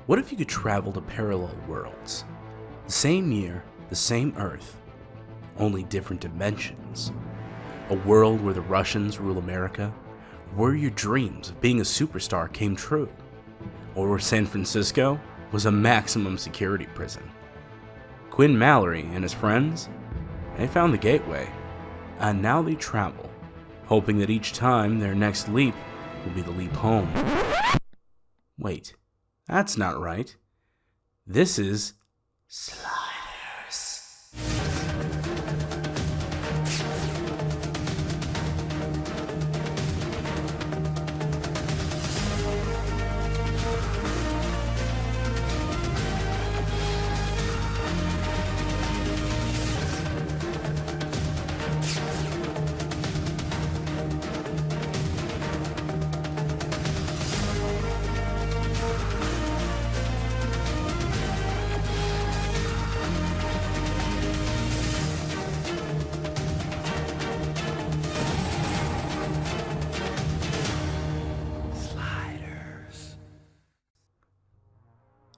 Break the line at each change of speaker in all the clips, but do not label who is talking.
What if you could travel to parallel worlds? The same year, the same Earth, only different dimensions. A world where the Russians rule America, where your dreams of being a superstar came true, or where San Francisco was a maximum security prison. Quinn Mallory and his friends, they found the gateway, and now they travel, hoping that each time their next leap will be the leap home. Wait, that's not right. This is Sliders.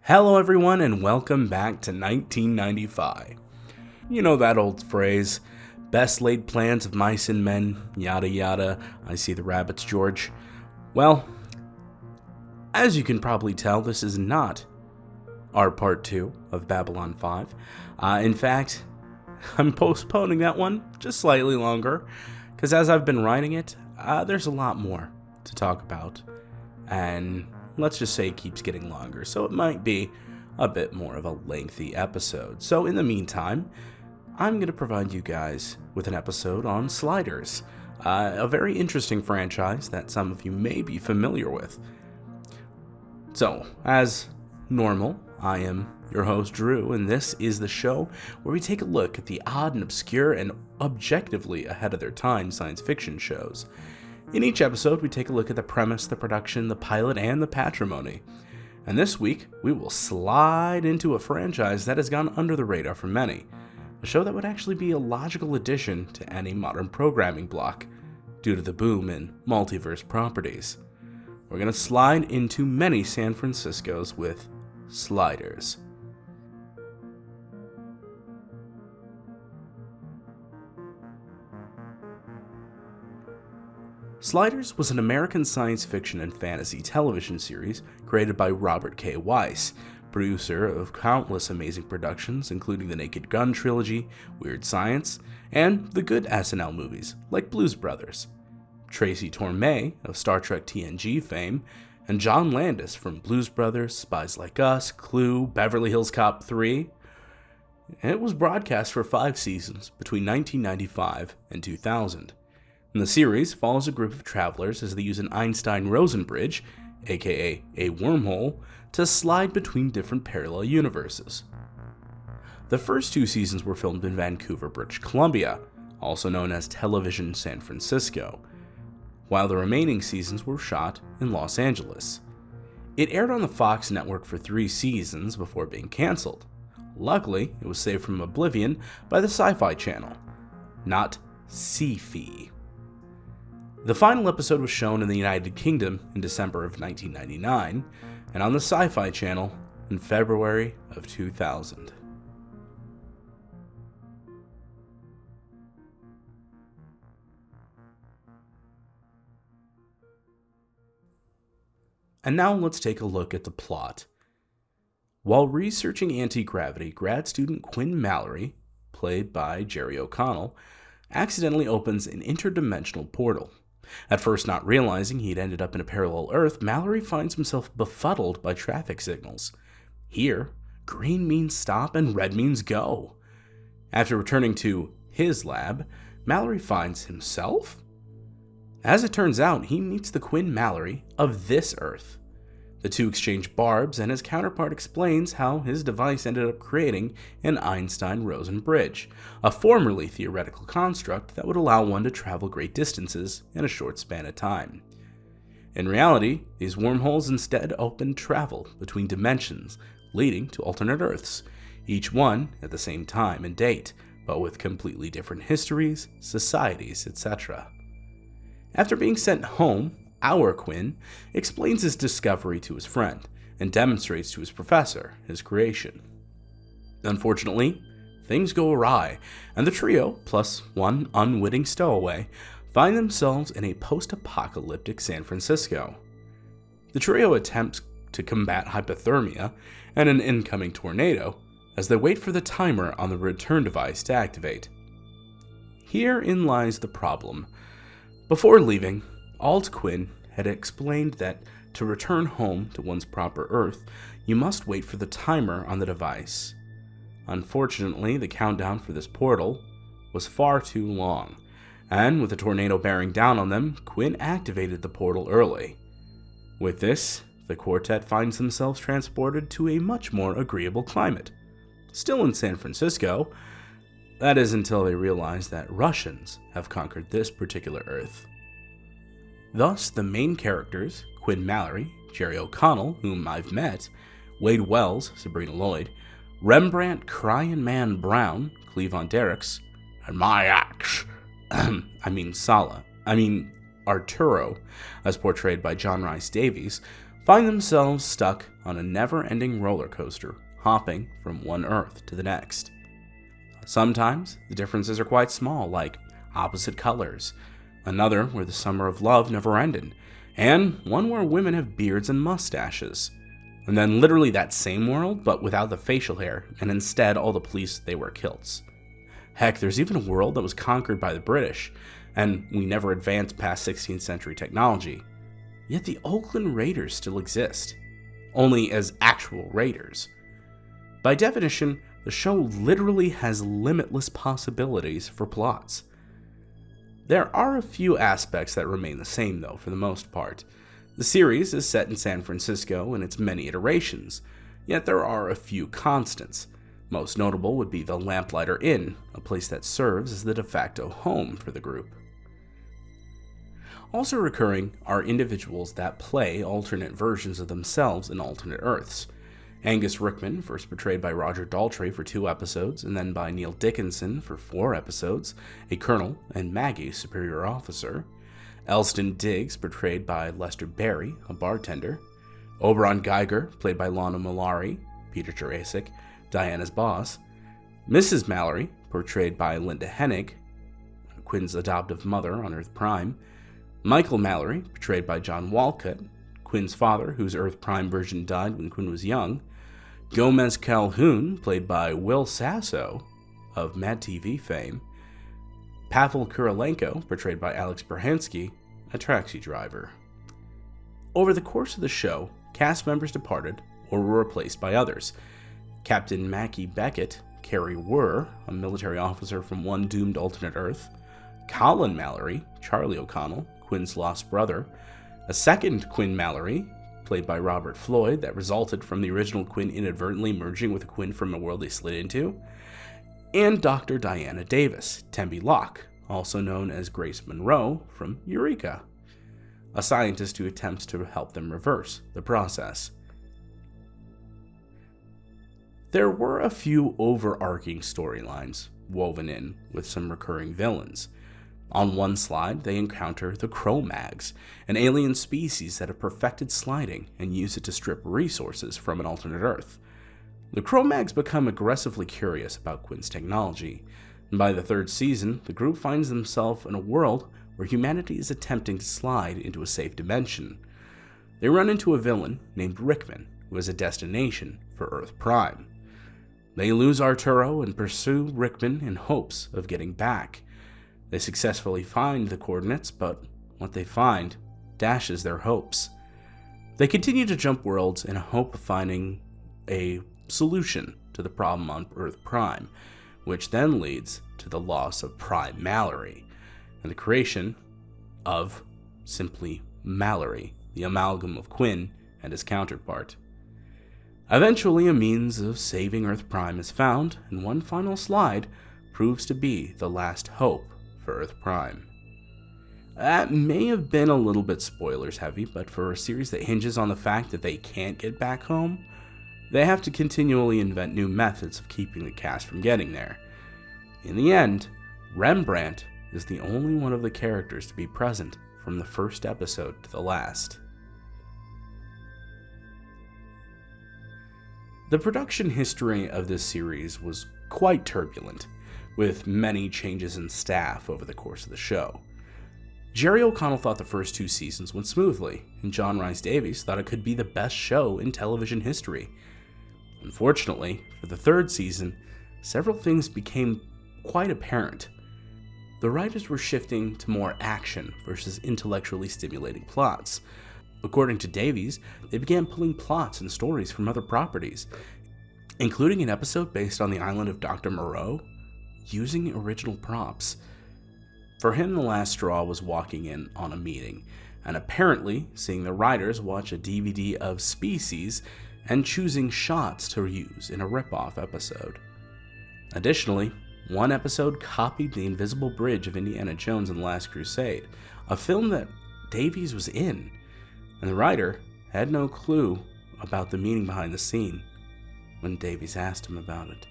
Hello everyone and welcome back to 1995. You know that old phrase, best laid plans of mice and men, yada yada, I see the rabbits, George. Well, as you can probably tell, this is not our part 2 of Babylon 5. In fact, I'm postponing that one just slightly longer, because as I've been writing it, there's a lot more to talk about, and let's just say it keeps getting longer, so it might be a bit more of a lengthy episode. So in the meantime, I'm going to provide you guys with an episode on Sliders, a very interesting franchise that some of you may be familiar with. So, as normal, I am your host, Drew, and this is the show where we take a look at the odd and obscure and objectively ahead of their time science fiction shows. In each episode, we take a look at the premise, the production, the pilot, and the patrimony. And this week, we will slide into a franchise that has gone under the radar for many, a show that would actually be a logical addition to any modern programming block, due to the boom in multiverse properties. We're going to slide into many San Franciscos with Sliders. Sliders was an American science fiction and fantasy television series created by Robert K. Weiss, producer of countless amazing productions including the Naked Gun trilogy, Weird Science, and the good SNL movies like Blues Brothers. Tracy Torme of Star Trek TNG fame, and John Landis from Blues Brothers, Spies Like Us, Clue, Beverly Hills Cop 3. It was broadcast for 5 seasons between 1995 and 2000. And the series follows a group of travelers as they use an Einstein-Rosen bridge, aka a wormhole, to slide between different parallel universes. The first 2 seasons were filmed in Vancouver, British Columbia, also known as Television San Francisco, while the remaining seasons were shot in Los Angeles. It aired on the Fox network for 3 seasons before being cancelled. Luckily, it was saved from oblivion by the Sci-Fi Channel, not Sci-Fi. The final episode was shown in the United Kingdom in December of 1999, and on the Sci-Fi Channel in February of 2000. And now let's take a look at the plot. While researching anti-gravity, grad student Quinn Mallory, played by Jerry O'Connell, accidentally opens an interdimensional portal. At first not realizing he'd ended up in a parallel Earth, Mallory finds himself befuddled by traffic signals. Here, green means stop and red means go. After returning to his lab, Mallory finds himself? As it turns out, he meets the Quinn Mallory of this Earth. The two exchange barbs, and his counterpart explains how his device ended up creating an Einstein-Rosen bridge, a formerly theoretical construct that would allow one to travel great distances in a short span of time. In reality, these wormholes instead open travel between dimensions, leading to alternate Earths, each one at the same time and date, but with completely different histories, societies, etc. After being sent home, our Quinn explains his discovery to his friend, and demonstrates to his professor his creation. Unfortunately, things go awry, and the trio, plus one unwitting stowaway, find themselves in a post-apocalyptic San Francisco. The trio attempts to combat hypothermia and an incoming tornado as they wait for the timer on the return device to activate. Herein lies the problem. Before leaving, Alt Quinn had explained that to return home to one's proper Earth, you must wait for the timer on the device. Unfortunately, the countdown for this portal was far too long, and with the tornado bearing down on them, Quinn activated the portal early. With this, the quartet finds themselves transported to a much more agreeable climate. Still in San Francisco, that is until they realize that Russians have conquered this particular Earth. Thus, the main characters, Quinn Mallory, Jerry O'Connell, whom I've met, Wade Wells, Sabrina Lloyd, Rembrandt Cryan Man Brown, Cleavon Derricks, and my axe, Arturo, as portrayed by John Rhys Davies, find themselves stuck on a never-ending roller coaster, hopping from one Earth to the next. Sometimes the differences are quite small, like opposite colors, another where the summer of love never ended, and one where women have beards and mustaches. And then literally that same world, but without the facial hair, and instead all the police, they wear kilts. Heck, there's even a world that was conquered by the British, and we never advanced past 16th century technology. Yet the Oakland Raiders still exist, only as actual raiders. By definition, the show literally has limitless possibilities for plots. There are a few aspects that remain the same though, for the most part. The series is set in San Francisco in its many iterations, yet there are a few constants. Most notable would be the Lamplighter Inn, a place that serves as the de facto home for the group. Also recurring are individuals that play alternate versions of themselves in alternate Earths. Angus Rickman, first portrayed by Roger Daltrey for 2 episodes, and then by Neil Dickinson for 4 episodes, a colonel and Maggie, superior officer. Elston Diggs, portrayed by Lester Berry, a bartender. Oberon Geiger, played by Lana Malari, Peter Jurasik, Diana's boss. Mrs. Mallory, portrayed by Linda Hennig, Quinn's adoptive mother on Earth Prime. Michael Mallory, portrayed by John Walcott, Quinn's father, whose Earth Prime version died when Quinn was young. Gomez Calhoun, played by Will Sasso of Mad TV fame. Pavel Kurylenko, portrayed by Alex Berhansky, a taxi driver. Over the course of the show, cast members departed or were replaced by others. Captain Mackie Beckett, Carrie Wurr, a military officer from one doomed alternate Earth. Colin Mallory, Charlie O'Connell, Quinn's lost brother. A second Quinn Mallory, played by Robert Floyd, that resulted from the original Quinn inadvertently merging with a Quinn from a world they slid into. And Dr. Diana Davis, Tembi Locke, also known as Grace Monroe from Eureka, a scientist who attempts to help them reverse the process. There were a few overarching storylines woven in with some recurring villains. On one slide, they encounter the Cro-Mags, an alien species that have perfected sliding and use it to strip resources from an alternate Earth. The Cro-Mags become aggressively curious about Quinn's technology, and by the 3rd season, the group finds themselves in a world where humanity is attempting to slide into a safe dimension. They run into a villain named Rickman, who has a destination for Earth Prime. They lose Arturo and pursue Rickman in hopes of getting back. They successfully find the coordinates, but what they find dashes their hopes. They continue to jump worlds in a hope of finding a solution to the problem on Earth Prime, which then leads to the loss of Prime Mallory and the creation of simply Mallory, the amalgam of Quinn and his counterpart. Eventually, a means of saving Earth Prime is found, and one final slide proves to be the last hope for Earth Prime. That may have been a little bit spoilers heavy, but for a series that hinges on the fact that they can't get back home, they have to continually invent new methods of keeping the cast from getting there. In the end, Rembrandt is the only one of the characters to be present from the first episode to the last. The production history of this series was quite turbulent, with many changes in staff over the course of the show. Jerry O'Connell thought the first 2 seasons went smoothly, and John Rhys Davies thought it could be the best show in television history. Unfortunately, for the 3rd season, several things became quite apparent. The writers were shifting to more action versus intellectually stimulating plots. According to Davies, they began pulling plots and stories from other properties, including an episode based on the island of Dr. Moreau, using original props. For him, the last straw was walking in on a meeting, and apparently seeing the writers watch a DVD of Species and choosing shots to use in a ripoff episode. Additionally, one episode copied the Invisible Bridge of Indiana Jones and the Last Crusade, a film that Davies was in, and the writer had no clue about the meaning behind the scene when Davies asked him about it.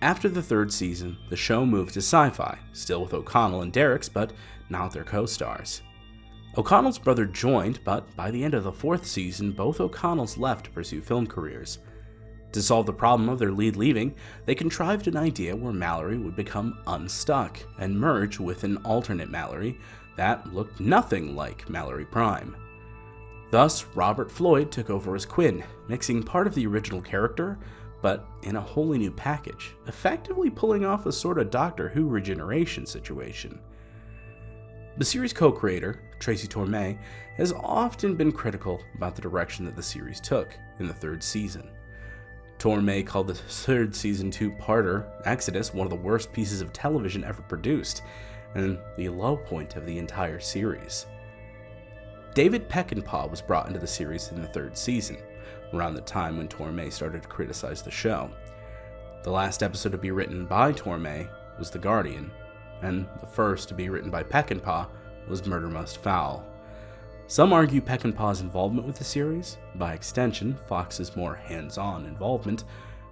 After the 3rd season, the show moved to sci-fi, still with O'Connell and Derricks, but not their co-stars. O'Connell's brother joined, but by the end of the 4th season, both O'Connells left to pursue film careers. To solve the problem of their lead leaving, they contrived an idea where Mallory would become unstuck and merge with an alternate Mallory that looked nothing like Mallory Prime. Thus, Robert Floyd took over as Quinn, mixing part of the original character, but in a wholly new package, effectively pulling off a sort of Doctor Who regeneration situation. The series co-creator, Tracy Torme, has often been critical about the direction that the series took in the 3rd season. Torme called the 3rd season 2-parter, Exodus, one of the worst pieces of television ever produced, and the low point of the entire series. David Peckinpah was brought into the series in the 3rd season, around the time when Torme started to criticize the show. The last episode to be written by Torme was The Guardian, and the first to be written by Peckinpah was Murder Most Foul. Some argue Peckinpah's involvement with the series, by extension Fox's more hands-on involvement,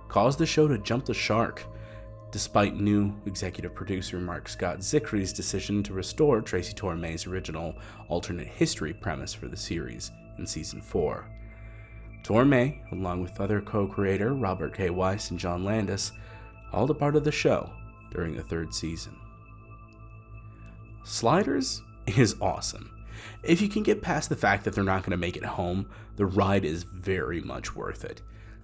caused the show to jump the shark, despite new executive producer Mark Scott Zickry's decision to restore Tracy Torme's original alternate history premise for the series in season 4. Torme, along with other co-creator Robert K. Weiss and John Landis, all departed the show during the 3rd season. Sliders is awesome. If you can get past the fact that they're not going to make it home, the ride is very much worth it.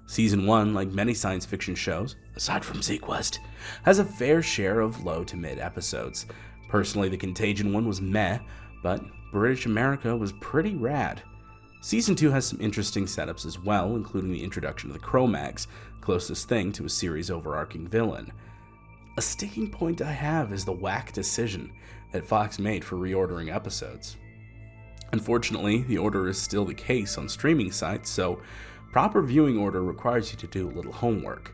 Season 1, like many science fiction shows, aside from Sequest, has a fair share of low to mid episodes. Personally, the Contagion one was meh, but British America was pretty rad. Season 2 has some interesting setups as well, including the introduction of the Cro-Mags, closest thing to a series' overarching villain. A sticking point I have is the whack decision that Fox made for reordering episodes. Unfortunately, the order is still the case on streaming sites, so proper viewing order requires you to do a little homework.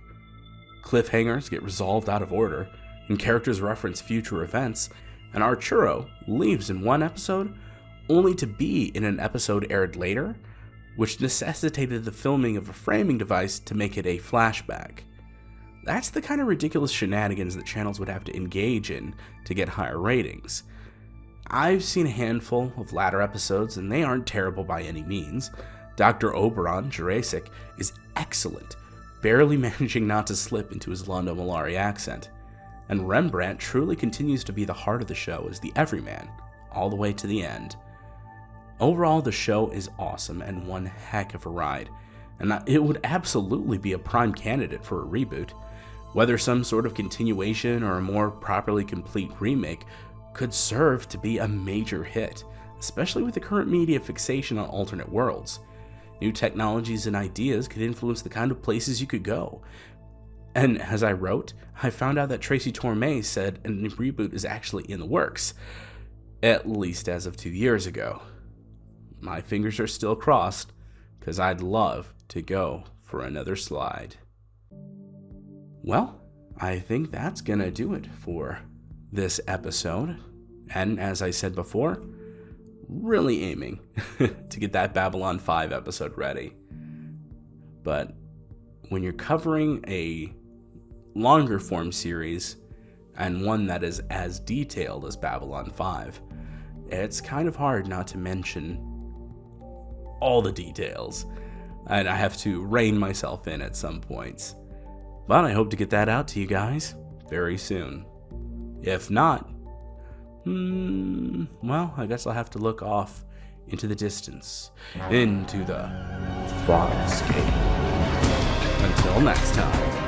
Cliffhangers get resolved out of order, and characters reference future events, and Arturo leaves in one episode only to be in an episode aired later, which necessitated the filming of a framing device to make it a flashback. That's the kind of ridiculous shenanigans that channels would have to engage in to get higher ratings. I've seen a handful of latter episodes, and they aren't terrible by any means. Dr. Oberon, Jurassic, is excellent, barely managing not to slip into his Lando Malari accent. And Rembrandt truly continues to be the heart of the show as the everyman, all the way to the end. Overall, the show is awesome and one heck of a ride, and it would absolutely be a prime candidate for a reboot. Whether some sort of continuation or a more properly complete remake could serve to be a major hit, especially with the current media fixation on alternate worlds. New technologies and ideas could influence the kind of places you could go. And as I wrote, I found out that Tracy Torme said a reboot is actually in the works, at least as of 2 years ago. My fingers are still crossed, because I'd love to go for another slide. Well, I think that's gonna do it for this episode. And as I said before, really aiming to get that Babylon 5 episode ready. But when you're covering a longer form series and one that is as detailed as Babylon 5, it's kind of hard not to mention all the details. and I have to rein myself in at some points. But I hope to get that out to you guys very soon. If not, well, I guess I'll have to look off into the distance, into the Farscape. Until next time.